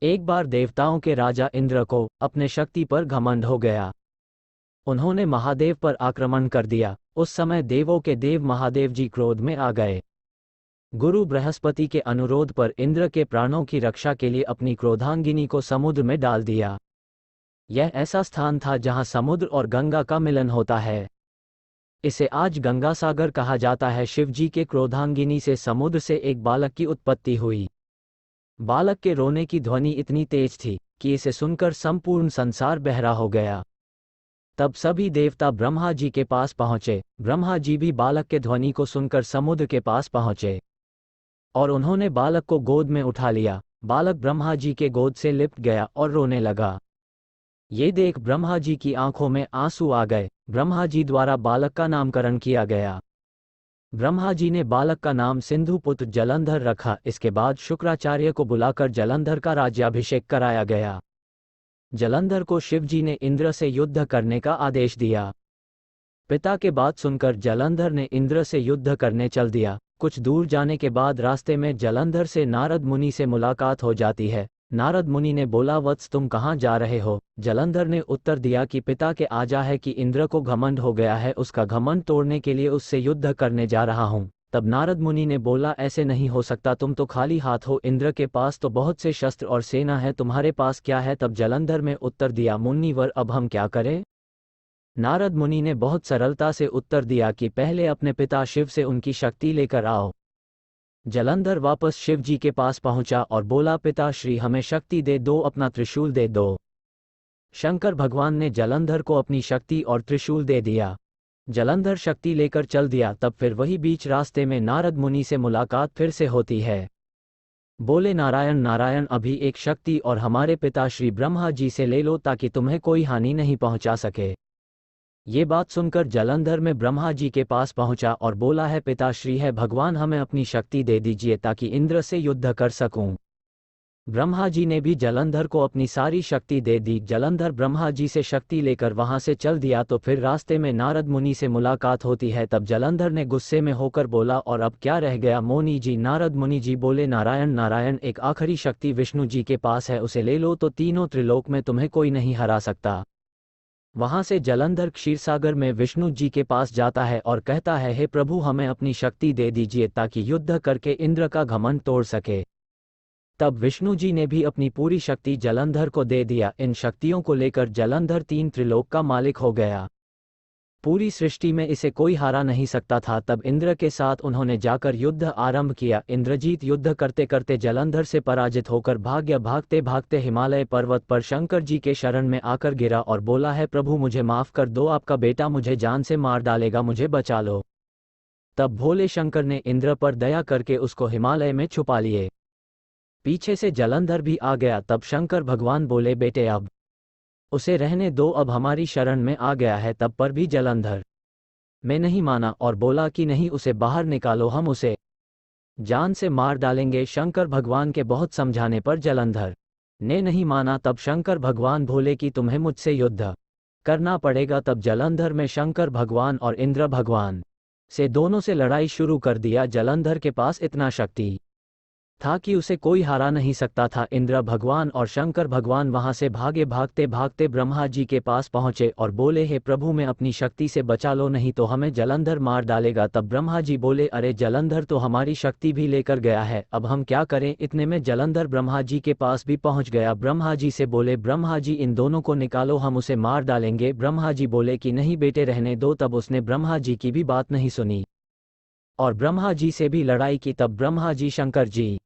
एक बार देवताओं के राजा इंद्र को अपने शक्ति पर घमंड हो गया। उन्होंने महादेव पर आक्रमण कर दिया। उस समय देवों के देव महादेव जी क्रोध में आ गए। गुरु बृहस्पति के अनुरोध पर इंद्र के प्राणों की रक्षा के लिए अपनी क्रोधांगिनी को समुद्र में डाल दिया। यह ऐसा स्थान था जहां समुद्र और गंगा का मिलन होता है। इसे आज गंगा सागर कहा जाता है। शिवजी के क्रोधांगिनी से समुद्र से एक बालक की उत्पत्ति हुई। बालक के रोने की ध्वनि इतनी तेज थी कि इसे सुनकर संपूर्ण संसार बहरा हो गया। तब सभी देवता ब्रह्मा जी के पास पहुंचे। ब्रह्मा जी भी बालक के ध्वनि को सुनकर समुद्र के पास पहुंचे और उन्होंने बालक को गोद में उठा लिया। बालक ब्रह्मा जी के गोद से लिपट गया और रोने लगा। ये देख ब्रह्मा जी की आंखों में आंसू आ गए। ब्रह्मा जी द्वारा बालक का नामकरण किया गया। ब्रह्मा जी ने बालक का नाम सिंधु पुत्र जलंधर रखा। इसके बाद शुक्राचार्य को बुलाकर जलंधर का राज्याभिषेक कराया गया। जलंधर को शिवजी ने इंद्र से युद्ध करने का आदेश दिया। पिता के बात सुनकर जलंधर ने इंद्र से युद्ध करने चल दिया। कुछ दूर जाने के बाद रास्ते में जलंधर से नारद मुनि से मुलाकात हो जाती है। नारद मुनि ने बोला, वत्स तुम कहाँ जा रहे हो? जलंधर ने उत्तर दिया कि पिता के आजा है कि इंद्र को घमंड हो गया है, उसका घमंड तोड़ने के लिए उससे युद्ध करने जा रहा हूँ। तब नारद मुनि ने बोला, ऐसे नहीं हो सकता, तुम तो खाली हाथ हो, इंद्र के पास तो बहुत से शस्त्र और सेना है, तुम्हारे पास क्या है? तब जलंधर में उत्तर दिया, मुनिवर अब हम क्या करें? नारद मुनि ने बहुत सरलता से उत्तर दिया कि पहले अपने पिता शिव से उनकी शक्ति लेकर आओ। जलंधर वापस शिव जी के पास पहुंचा और बोला, पिताश्री हमें शक्ति दे दो, अपना त्रिशूल दे दो। शंकर भगवान ने जलंधर को अपनी शक्ति और त्रिशूल दे दिया। जलंधर शक्ति लेकर चल दिया। तब फिर वही बीच रास्ते में नारद मुनि से मुलाकात फिर से होती है। बोले, नारायण नारायण, अभी एक शक्ति और हमारे पिता श्री ब्रह्मा जी से ले लो ताकि तुम्हें कोई हानि नहीं पहुंचा सके। ये बात सुनकर जलंधर में ब्रह्मा जी के पास पहुंचा और बोला, है पिताश्री, है भगवान, हमें अपनी शक्ति दे दीजिए ताकि इंद्र से युद्ध कर सकूं। ब्रह्मा जी ने भी जलंधर को अपनी सारी शक्ति दे दी। जलंधर ब्रह्मा जी से शक्ति लेकर वहां से चल दिया। तो फिर रास्ते में नारद मुनि से मुलाकात होती है। तब जलंधर ने गुस्से में होकर बोला, और अब क्या रह गया मोनी जी? नारद मुनि जी बोले, नारायण नारायण, एक आखिरी शक्ति विष्णु जी के पास है, उसे ले लो तो तीनों त्रिलोक में तुम्हें कोई नहीं हरा सकता। वहां से जलंधर क्षीरसागर में विष्णु जी के पास जाता है और कहता है, हे प्रभु, हमें अपनी शक्ति दे दीजिए ताकि युद्ध करके इंद्र का घमंड तोड़ सके। तब विष्णु जी ने भी अपनी पूरी शक्ति जलंधर को दे दिया। इन शक्तियों को लेकर जलंधर तीन त्रिलोक का मालिक हो गया। पूरी सृष्टि में इसे कोई हरा नहीं सकता था। तब इंद्र के साथ उन्होंने जाकर युद्ध आरंभ किया। इंद्रजीत युद्ध करते करते जलंधर से पराजित होकर भागते भागते हिमालय पर्वत पर शंकर जी के शरण में आकर गिरा और बोला, है प्रभु, मुझे माफ कर दो, आपका बेटा मुझे जान से मार डालेगा, मुझे बचा लो। तब भोले शंकर ने इंद्र पर दया करके उसको हिमालय में छुपा लिए। पीछे से जलंधर भी आ गया। तब शंकर भगवान बोले, बेटे अब उसे रहने दो, अब हमारी शरण में आ गया है। तब पर भी जलंधर मैं नहीं माना और बोला कि नहीं, उसे बाहर निकालो, हम उसे जान से मार डालेंगे। शंकर भगवान के बहुत समझाने पर जलंधर ने नहीं माना। तब शंकर भगवान बोले कि तुम्हें मुझसे युद्ध करना पड़ेगा। तब जलंधर में शंकर भगवान और इंद्र भगवान से दोनों से लड़ाई शुरू कर दिया। जलंधर के पास इतना शक्ति था कि उसे कोई हरा नहीं सकता था। इंद्र भगवान और शंकर भगवान वहां से भागते भागते ब्रह्मा जी के पास पहुंचे और बोले, हे प्रभु, मैं अपनी शक्ति से बचा लो, नहीं तो हमें जलंधर मार डालेगा। तब ब्रह्मा जी बोले, अरे जलंधर तो हमारी शक्ति भी लेकर गया है, अब हम क्या करें? इतने में जलंधर ब्रह्मा जी के पास भी पहुंच गया। ब्रह्मा जी से बोले, ब्रह्मा जी, इन दोनों को निकालो, हम उसे मार डालेंगे। ब्रह्मा जी बोले कि नहीं बेटे, रहने दो। तब उसने ब्रह्मा जी की भी बात नहीं सुनी और ब्रह्मा जी से भी लड़ाई की। तब ब्रह्मा जी, शंकर जी,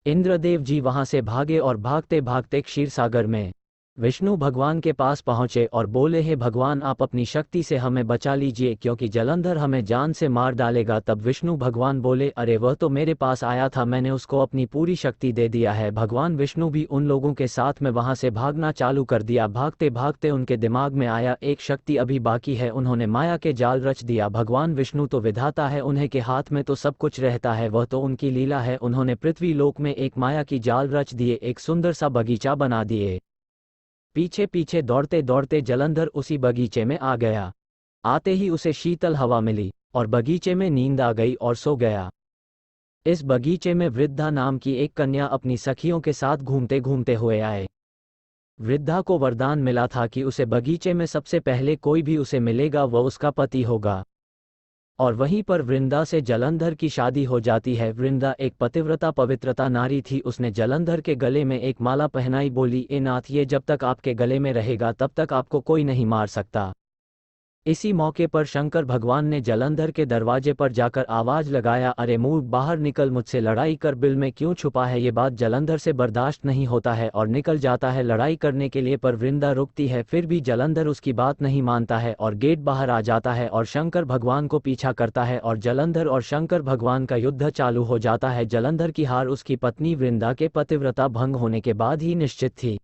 इंद्रदेव जी वहां से भागे और भागते भागते क्षीरसागर में विष्णु भगवान के पास पहुंचे और बोले, हे भगवान, आप अपनी शक्ति से हमें बचा लीजिए क्योंकि जलंधर हमें जान से मार डालेगा। तब विष्णु भगवान बोले, अरे वह तो मेरे पास आया था, मैंने उसको अपनी पूरी शक्ति दे दिया है। भगवान विष्णु भी उन लोगों के साथ में वहां से भागना चालू कर दिया। भागते भागते उनके दिमाग में आया, एक शक्ति अभी बाकी है। उन्होंने माया के जाल रच दिया। भगवान विष्णु तो विधाता है, उन्हीं के हाथ में तो सब कुछ रहता है, वह तो उनकी लीला है। उन्होंने पृथ्वी लोक में एक माया की जाल रच दिए, एक सुंदर सा बगीचा बना दिए। पीछे पीछे दौड़ते दौड़ते जलंधर उसी बगीचे में आ गया। आते ही उसे शीतल हवा मिली और बगीचे में नींद आ गई और सो गया। इस बगीचे में वृद्धा नाम की एक कन्या अपनी सखियों के साथ घूमते घूमते हुए आए। वृद्धा को वरदान मिला था कि उसे बगीचे में सबसे पहले कोई भी उसे मिलेगा वह उसका पति होगा। और वहीं पर वृंदा से जलंधर की शादी हो जाती है। वृंदा एक पतिव्रता पवित्रता नारी थी। उसने जलंधर के गले में एक माला पहनाई, बोली, ए नाथ, ये जब तक आपके गले में रहेगा तब तक आपको कोई नहीं मार सकता। इसी मौके पर शंकर भगवान ने जलंधर के दरवाजे पर जाकर आवाज लगाया, अरे मूर्ख, बाहर निकल, मुझसे लड़ाई कर, बिल में क्यों छुपा है। ये बात जलंधर से बर्दाश्त नहीं होता है और निकल जाता है लड़ाई करने के लिए, पर वृंदा रुकती है। फिर भी जलंधर उसकी बात नहीं मानता है और गेट बाहर आ जाता है और शंकर भगवान को पीछा करता है और जलंधर और शंकर भगवान का युद्ध चालू हो जाता है। जलंधर की हार उसकी पत्नी वृंदा के पतिव्रता भंग होने के बाद ही निश्चित थी,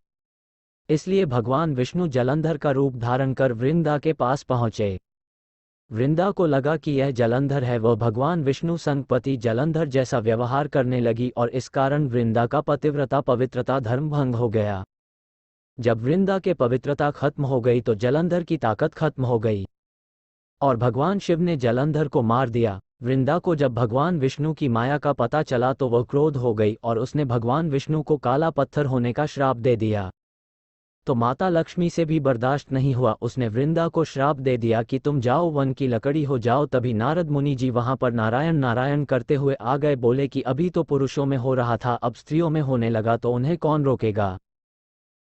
इसलिए भगवान विष्णु जलंधर का रूप धारण कर वृंदा के पास पहुंचे। वृंदा को लगा कि यह जलंधर है। वह भगवान विष्णु संग पति जलंधर जैसा व्यवहार करने लगी और इस कारण वृंदा का पतिव्रता पवित्रता धर्म भंग हो गया। जब वृंदा के पवित्रता खत्म हो गई तो जलंधर की ताकत खत्म हो गई और भगवान शिव ने जलंधर को मार दिया। वृंदा को जब भगवान विष्णु की माया का पता चला तो वह क्रोध हो गई और उसने भगवान विष्णु को काला पत्थर होने का श्राप दे दिया। तो माता लक्ष्मी से भी बर्दाश्त नहीं हुआ, उसने वृंदा को श्राप दे दिया कि तुम जाओ, वन की लकड़ी हो जाओ। तभी नारद मुनि जी वहां पर नारायण नारायण करते हुए आ गए। बोले कि अभी तो पुरुषों में हो रहा था, अब स्त्रियों में होने लगा तो उन्हें कौन रोकेगा।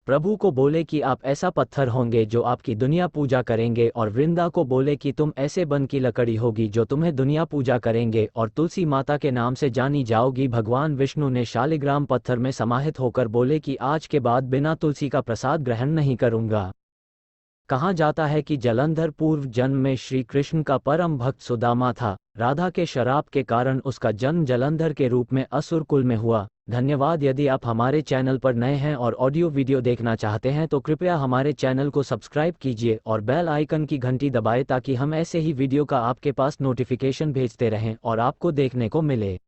प्रभु को बोले कि आप ऐसा पत्थर होंगे जो आपकी दुनिया पूजा करेंगे, और वृंदा को बोले कि तुम ऐसे वन की लकड़ी होगी जो तुम्हें दुनिया पूजा करेंगे और तुलसी माता के नाम से जानी जाओगी। भगवान विष्णु ने शालिग्राम पत्थर में समाहित होकर बोले कि आज के बाद बिना तुलसी का प्रसाद ग्रहण नहीं करूंगा। कहा जाता है कि जलंधर पूर्व जन्म में श्री कृष्ण का परम भक्त सुदामा था। राधा के शराब के कारण उसका जन्म जलंधर के रूप में असुर कुल में हुआ। धन्यवाद। यदि आप हमारे चैनल पर नए हैं और ऑडियो वीडियो देखना चाहते हैं तो कृपया हमारे चैनल को सब्सक्राइब कीजिए और बेल आइकन की घंटी दबाएं ताकि हम ऐसे ही वीडियो का आपके पास नोटिफिकेशन भेजते रहें और आपको देखने को मिले।